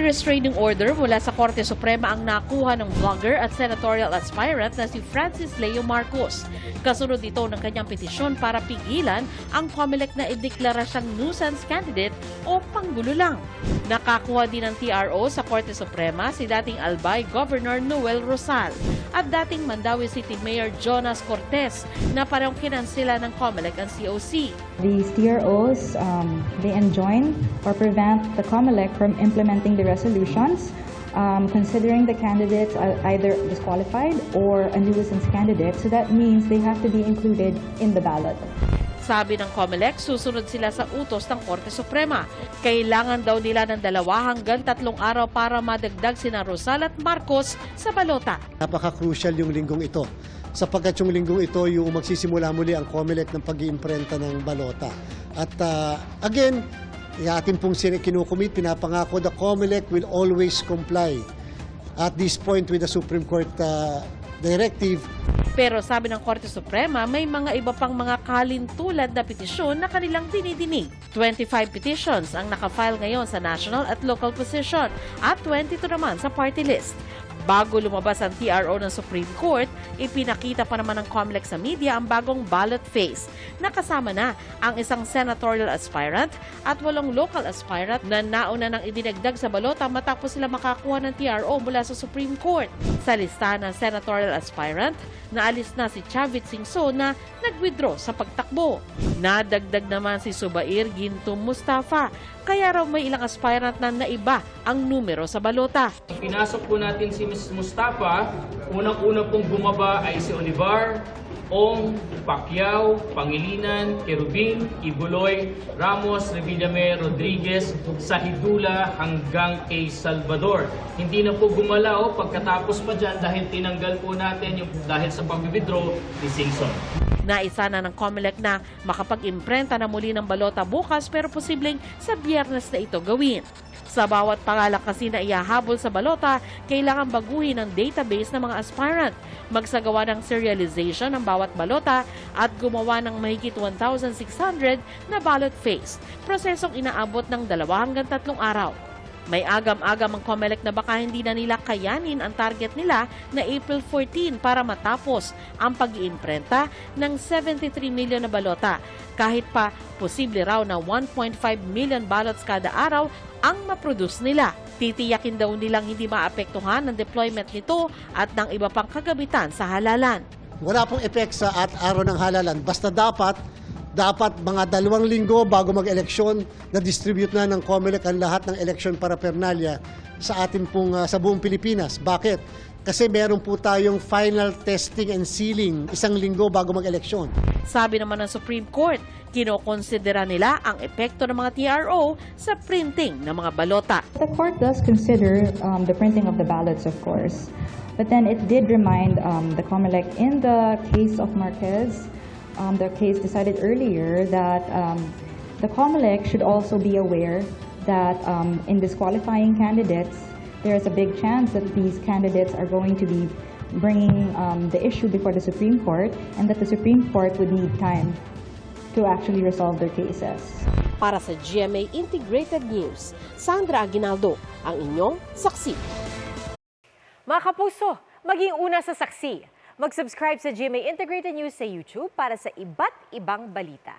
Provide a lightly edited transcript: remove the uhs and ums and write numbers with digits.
restraining order mula sa Korte Suprema ang nakuha ng vlogger at senatorial aspirant na si Francis Leo Marcos. Kasunod ito ng kanyang petisyon para pigilan ang COMELEC na ideklara siyang nuisance candidate o panggulo lang. Nakakuha din ng TRO sa Korte Suprema si dating Albay Governor Noel Rosal at dating Mandawi City Mayor Jonas Cortez na parang kinansela ng COMELEC ang COC. These TROs, they enjoin or prevent the COMELEC from implementing the resolutions, considering the candidates are either disqualified or a nuisance candidate. So that means they have to be included in the ballot. Sabi ng COMELEC, susunod sila sa utos ng Korte Suprema. Kailangan daw nila ng 2 hanggang 3 araw para madagdag sina Rosal at Marcos sa balota. Napaka-crucial yung linggong ito. Sapagkat yung linggong ito yung magsisimula muli ang COMELEC ng pag-iimprenta ng balota. At again, atin pong kinukumit, pinapangako, the COMELEC will always comply at this point with the Supreme Court directive. Pero sabi ng Korte Suprema, may mga iba pang mga kalintulad na petisyon na kanilang dinidinig. 25 petitions ang nakafile ngayon sa national at local position at 22 naman sa party list. Bago lumabas ang TRO ng Supreme Court, ipinakita pa naman ng COMELEC sa media ang bagong ballot phase. Nakasama na ang isang senatorial aspirant at 8 local aspirant na nauna nang idinagdag sa balota matapos sila makakuha ng TRO mula sa Supreme Court. Sa listahan ng senatorial aspirant, naalis na si Chavit Singso na nag-withdraw sa pagtakbo. Nadagdag naman si Subair Ginto Mustafa, kaya raw may ilang aspirant na naiba ang numero sa balota. Pinasok po natin si Ms. Mustafa, unang-una pong bumaba ay si Olivar, Ong, Pacquiao, Pangilinan, Kerubin, Ibuloy, Ramos, Revillame, Rodriguez, Sahidula hanggang kay Salvador. Hindi na po gumalaw pagkatapos pa dyan dahil tinanggal po natin yung dahil sa pag-withdraw ni Singson. Naisa na ng COMELEC na makapag-imprenta na muli ng balota bukas pero posibleng sa Biyernes na ito gawin. Sa bawat pangalan kasi na ihahabol sa balota, kailangan baguhin ang database ng mga aspirant, magsagawa ng serialization ng bawat balota at gumawa ng mahigit 1,600 na ballot phase, prosesong inaabot ng 2 hanggang 3 araw. May agam-agam ang COMELEC na baka hindi na nila kayanin ang target nila na April 14 para matapos ang pag-iimprenta ng 73 million na balota. Kahit pa posible raw na 1.5 million ballots kada araw ang maproduce nila. Titiyakin daw nilang hindi maapektuhan ng deployment nito at ng iba pang kagamitan sa halalan. Wala pong epek sa araw ng halalan. Basta dapat mga 2 linggo bago mag-eleksyon na distribute na ng COMELEC ang lahat ng election paraphernalia sa atin pong sa buong Pilipinas. Bakit? Kasi meron po tayong final testing and sealing 1 linggo bago mag-eleksyon. Sabi naman ng Supreme Court, kinokonsidera nila ang epekto ng mga TRO sa printing ng mga balota. The court does consider the printing of the ballots, of course. But then it did remind the COMELEC in the case of Marquez, the case decided earlier that the COMELEC should also be aware that in disqualifying candidates, there is a big chance that these candidates are going to be bringing the issue before the Supreme Court and that the Supreme Court would need time to actually resolve their cases. Para sa GMA Integrated News, Sandra Aguinaldo, ang inyong saksi. Mga kapuso, maging una sa saksi. Mag-subscribe sa GMA Integrated News sa YouTube para sa iba't ibang balita.